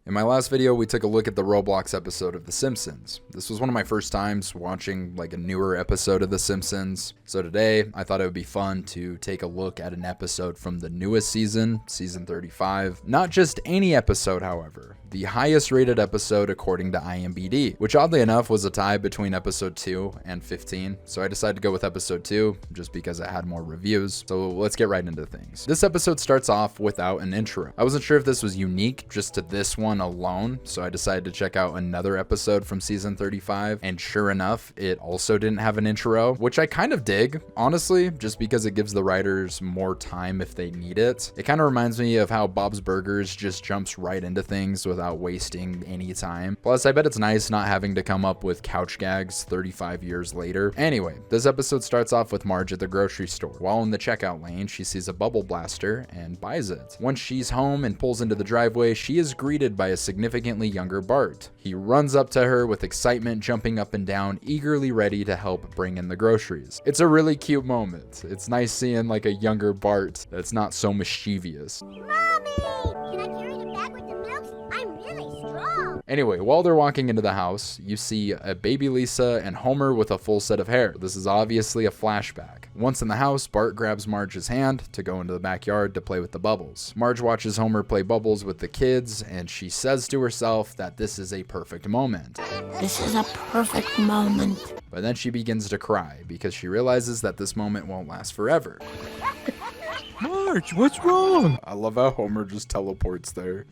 In my last video, we took a look at the Roblox episode of The Simpsons. This was one of my first times watching like a newer episode of The Simpsons. So today, I thought it would be fun to take a look at an episode from the newest season, season 35. Not just any episode, however. The highest rated episode according to IMDb, which oddly enough was a tie between episode 2 and 15. So I decided to go with episode 2 just because it had more reviews. So let's get right into things. This episode starts off without an intro. I wasn't sure if this was unique just to this one alone, so I decided to check out another episode from season 35, and sure enough, it also didn't have an intro, which I kind of dig, honestly, just because it gives the writers more time if they need it. It kind of reminds me of how Bob's Burgers just jumps right into things without wasting any time. Plus, I bet it's nice not having to come up with couch gags 35 years later. Anyway, this episode starts off with Marge at the grocery store. While in the checkout lane, she sees a bubble blaster and buys it. Once she's home and pulls into the driveway, she is greeted by a significantly younger Bart. He runs up to her with excitement, jumping up and down, eagerly ready to help bring in the groceries. It's a really cute moment. It's nice seeing like a younger Bart that's not so mischievous. Mommy! Can I carry the bag with the milk? I'm really strong. Anyway, while they're walking into the house, you see a baby Lisa and Homer with a full set of hair. This is obviously a flashback. Once in the house, Bart grabs Marge's hand to go into the backyard to play with the bubbles. Marge watches Homer play bubbles with the kids, and she says to herself that this is a perfect moment. This is a perfect moment. But then she begins to cry because she realizes that this moment won't last forever. Marge, what's wrong? I love how Homer just teleports there.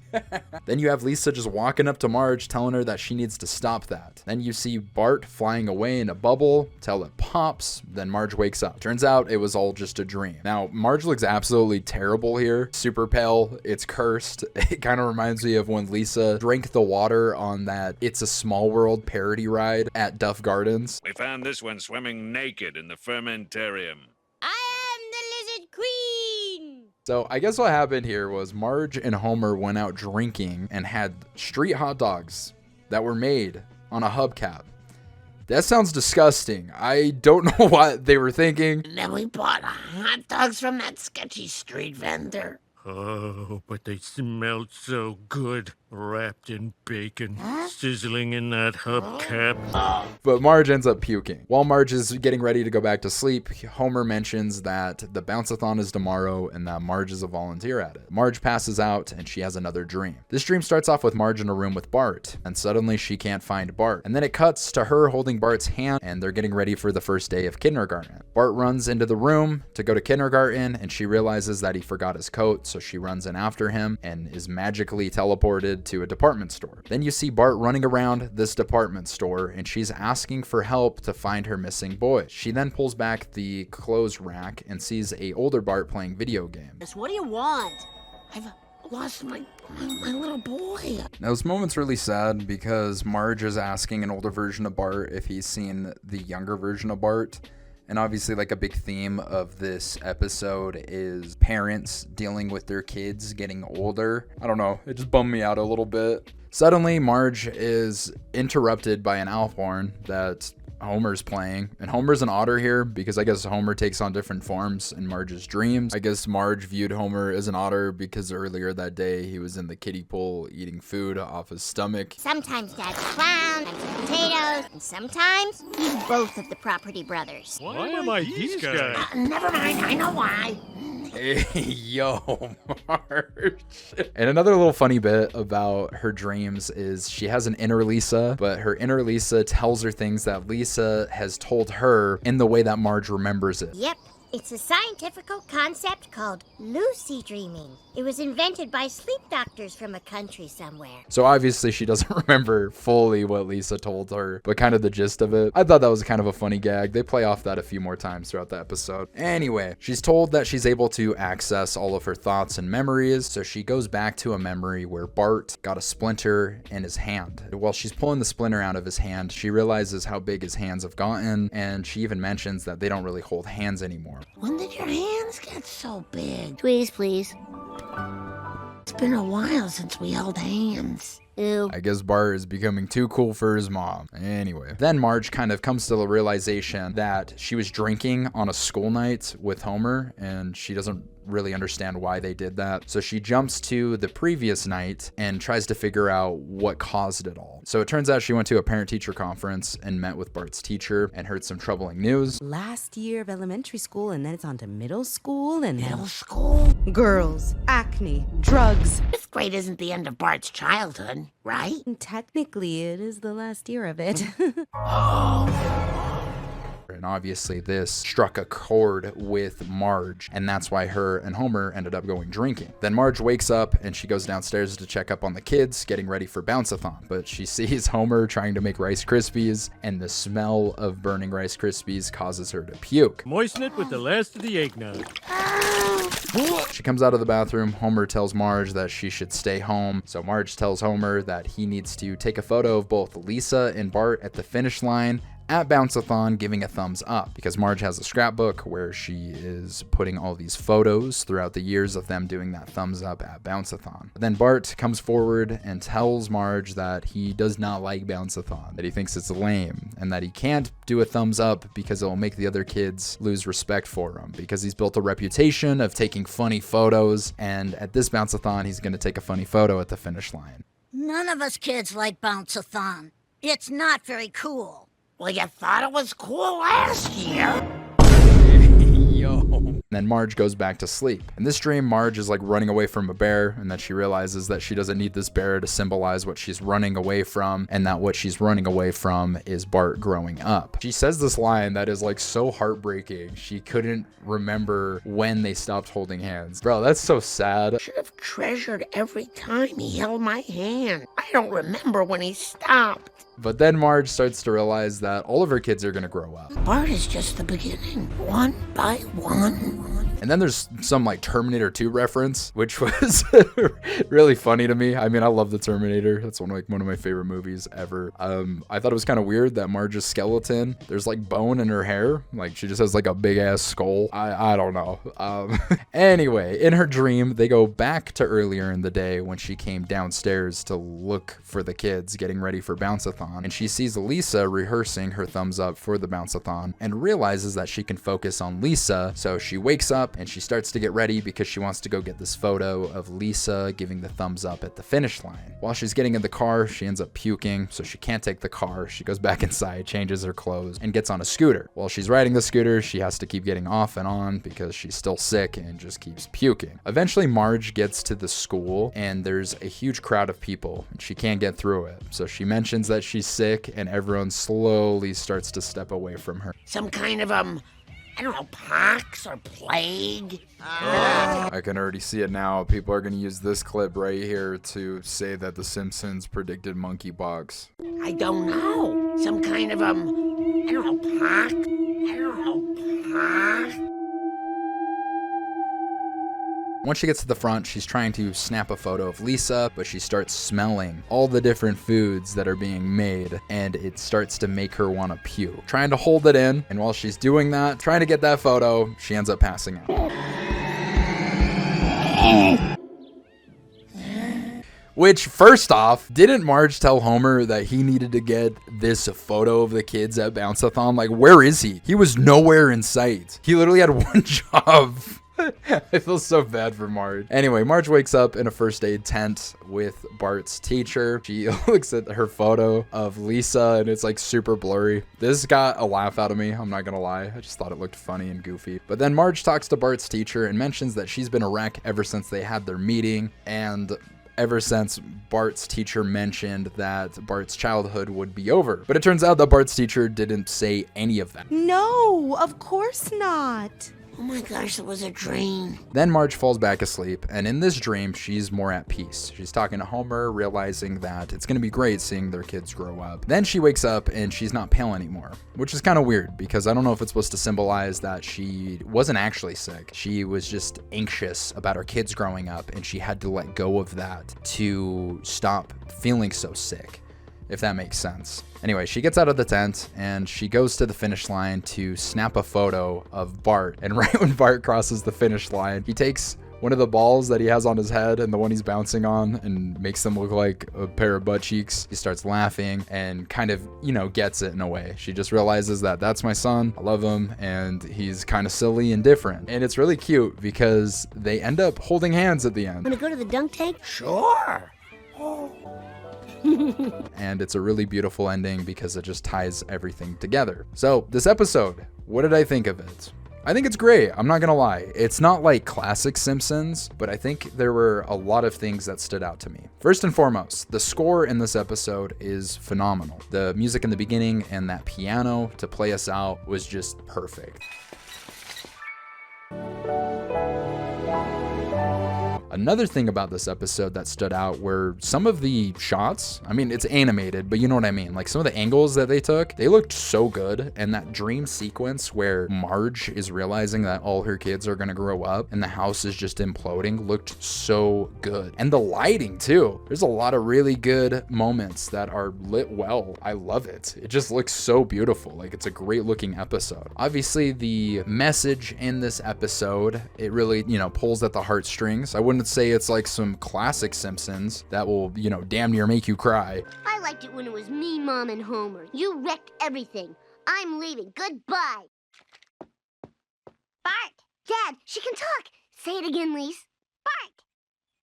Then you have Lisa just walking up to Marge, telling her that she needs to stop that. Then you see Bart flying away in a bubble till it pops. Then Marge wakes up. Turns out it was all just a dream. Now, Marge looks absolutely terrible here. Super pale. It's cursed. It kind of reminds me of when Lisa drank the water on that It's a Small World parody ride at Duff Gardens. We found this one swimming naked in the fermentarium. I am the lizard queen. So I guess what happened here was Marge and Homer went out drinking and had street hot dogs that were made on a hubcap. That sounds disgusting. I don't know what they were thinking. And then we bought hot dogs from that sketchy street vendor. Oh, but they smelled so good, wrapped in bacon, sizzling in that hubcap. But Marge ends up puking. While Marge is getting ready to go back to sleep, Homer mentions that the bounce-a-thon is tomorrow and that Marge is a volunteer at it. Marge passes out and she has another dream. This dream starts off with Marge in a room with Bart, and suddenly she can't find Bart. And then it cuts to her holding Bart's hand, and they're getting ready for the first day of kindergarten. Bart runs into the room to go to kindergarten, and she realizes that he forgot his coat, so she runs in after him and is magically teleported to a department store. Then you see Bart running around this department store, and she's asking for help to find her missing boy. She then pulls back the clothes rack and sees a older Bart playing video games. What do you want? I've lost my little boy. Now this moment's really sad because Marge is asking an older version of Bart if he's seen the younger version of Bart. And obviously, like, a big theme of this episode is parents dealing with their kids getting older. I don't know, it just bummed me out a little bit. Suddenly, Marge is interrupted by an owl horn that Homer's playing. And Homer's an otter here because I guess Homer takes on different forms in Marge's dreams. I guess Marge viewed Homer as an otter because earlier that day he was in the kiddie pool eating food off his stomach. Sometimes Dad's a clown, sometimes potatoes, and sometimes he's both of the property brothers. Why am I these guys? Never mind, I know why. Hey, yo, Marge. And another little funny bit about her dreams is she has an inner Lisa, but her inner Lisa tells her things that Lisa has told her in the way that Marge remembers it. Yep, it's a scientific concept called lucid dreaming. It was invented by sleep doctors from a country somewhere. So obviously she doesn't remember fully what Lisa told her, but kind of the gist of it. I thought that was kind of a funny gag. They play off that a few more times throughout the episode. Anyway, she's told that she's able to access all of her thoughts and memories, so she goes back to a memory where Bart got a splinter in his hand. While she's pulling the splinter out of his hand, she realizes how big his hands have gotten, and she even mentions that they don't really hold hands anymore. When did your hands get so big? Please. It's been a while since we held hands. Ew. I guess Bart is becoming too cool for his mom. Anyway, then Marge kind of comes to the realization that she was drinking on a school night with Homer, and she doesn't really understand why they did that. So she jumps to the previous night and tries to figure out what caused it all. So it turns out she went to a parent-teacher conference and met with Bart's teacher and heard some troubling news. Last year of elementary school, and then it's on to middle school, and Middle school? girls, acne, drugs. 5th grade isn't the end of Bart's childhood, right? And technically, it is the last year of it. And obviously this struck a chord with Marge, and that's why her and Homer ended up going drinking. Then Marge wakes up and she goes downstairs to check up on the kids, getting ready for Bounce-a-thon. But she sees Homer trying to make Rice Krispies, and the smell of burning Rice Krispies causes her to puke. Moisten it with the last of the eggnog. She comes out of the bathroom. Homer tells Marge that she should stay home. So Marge tells Homer that he needs to take a photo of both Lisa and Bart at the finish line at Bounce-a-thon, giving a thumbs up, because Marge has a scrapbook where she is putting all these photos throughout the years of them doing that thumbs up at Bounce-a-thon. Then Bart comes forward and tells Marge that he does not like Bounce-a-thon, that he thinks it's lame, and that he can't do a thumbs up because it will make the other kids lose respect for him, because he's built a reputation of taking funny photos, and at this Bounce-a-thon he's going to take a funny photo at the finish line. None of us kids like Bounce-a-thon. It's not very cool. Well, you thought it was cool last year. Yo. Then Marge goes back to sleep. In this dream, Marge is like running away from a bear, and that she realizes that she doesn't need this bear to symbolize what she's running away from, and that what she's running away from is Bart growing up. She says this line that is like so heartbreaking. She couldn't remember when they stopped holding hands. Bro, that's so sad. Should have treasured every time he held my hand. I don't remember when he stopped. But then Marge starts to realize that all of her kids are gonna grow up. Bart is just the beginning, one by one. And then there's some like Terminator 2 reference, which was really funny to me. I mean, I love the Terminator. That's one of my favorite movies ever. I thought it was kind of weird that Marge's skeleton, there's like bone in her hair. Like she just has like a big ass skull. I don't know. Anyway, in her dream, they go back to earlier in the day when she came downstairs to look for the kids getting ready for Bounce-a-thon. And she sees Lisa rehearsing her thumbs up for the Bounce-a-thon and realizes that she can focus on Lisa. So she wakes up and she starts to get ready because she wants to go get this photo of Lisa giving the thumbs up at the finish line. While she's getting in the car, she ends up puking, so she can't take the car. She goes back inside, changes her clothes, and gets on a scooter. While she's riding the scooter, she has to keep getting off and on because she's still sick and just keeps puking. Eventually, Marge gets to the school, and there's a huge crowd of people, and she can't get through it. So she mentions that she's sick, and everyone slowly starts to step away from her. Some kind of, I don't know, pox or plague? I can already see it now. People are going to use this clip right here to say that The Simpsons predicted monkeypox. I don't know. Some kind of, I don't know, pox? I don't know, pox? Once she gets to the front, she's trying to snap a photo of Lisa, but she starts smelling all the different foods that are being made, and it starts to make her want to puke. Trying to hold it in, and while she's doing that, trying to get that photo, she ends up passing out. Which, first off, didn't Marge tell Homer that he needed to get this photo of the kids at Bounce-a-thon? Like, where is he? He was nowhere in sight. He literally had one job. I feel so bad for Marge. Anyway, Marge wakes up in a first aid tent with Bart's teacher. She looks at her photo of Lisa and it's like super blurry. This got a laugh out of me, I'm not gonna lie. I just thought it looked funny and goofy. But then Marge talks to Bart's teacher and mentions that she's been a wreck ever since they had their meeting, and ever since Bart's teacher mentioned that Bart's childhood would be over. But it turns out that Bart's teacher didn't say any of that. No, of course not. Oh my gosh, it was a dream. Then Marge falls back asleep, and in this dream, she's more at peace. She's talking to Homer, realizing that it's going to be great seeing their kids grow up. Then she wakes up, and she's not pale anymore, which is kind of weird, because I don't know if it's supposed to symbolize that she wasn't actually sick. She was just anxious about her kids growing up, and she had to let go of that to stop feeling so sick, if that makes sense. Anyway, she gets out of the tent and she goes to the finish line to snap a photo of Bart. And right when Bart crosses the finish line, he takes one of the balls that he has on his head and the one he's bouncing on and makes them look like a pair of butt cheeks. He starts laughing and kind of, gets it in a way. She just realizes that that's my son. I love him and he's kind of silly and different. And it's really cute because they end up holding hands at the end. Wanna go to the dunk tank? Sure. And it's a really beautiful ending because it just ties everything together. So this episode, what did I think of it? I think it's great. I'm not gonna lie. It's not like classic Simpsons, but I think there were a lot of things that stood out to me. First and foremost, the score in this episode is phenomenal. The music in the beginning and that piano to play us out was just perfect. Another thing about this episode that stood out were some of the shots. I mean, it's animated, but you know what I mean? Like some of the angles that they took, they looked so good. And that dream sequence where Marge is realizing that all her kids are gonna grow up and the house is just imploding looked so good. And the lighting too. There's a lot of really good moments that are lit well. I love it. It just looks so beautiful. Like it's a great looking episode. Obviously the message in this episode, it really, pulls at the heartstrings. I wouldn't say it's like some classic Simpsons that will, damn near make you cry. I liked it when it was me, Mom, and Homer. You wrecked everything. I'm leaving. Goodbye. Bart! Dad, she can talk. Say it again, Lise. Bart!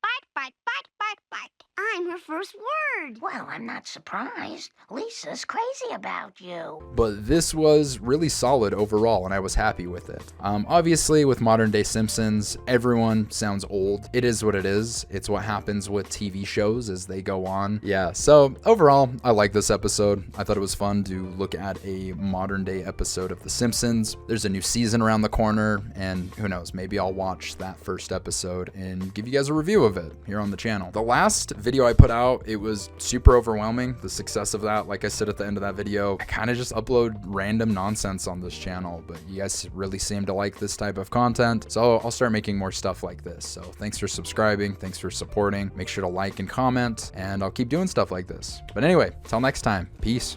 Bart, Bart, Bart, Bart, Bart. I'm her first word. Well, I'm not surprised. Lisa's crazy about you. But this was really solid overall, and I was happy with it. Obviously, with modern day Simpsons, everyone sounds old. It is what it is. It's what happens with TV shows as they go on. Yeah, so overall, I like this episode. I thought it was fun to look at a modern day episode of The Simpsons. There's a new season around the corner, and who knows, maybe I'll watch that first episode and give you guys a review of it here on the channel. The last video I put out, it was super overwhelming, the success of that. Like I said at the end of that video, I kind of just upload random nonsense on this channel, but you guys really seem to like this type of content, so I'll start making more stuff like this. So thanks for subscribing, thanks for supporting, make sure to like and comment, and I'll keep doing stuff like this. But anyway, till next time, peace.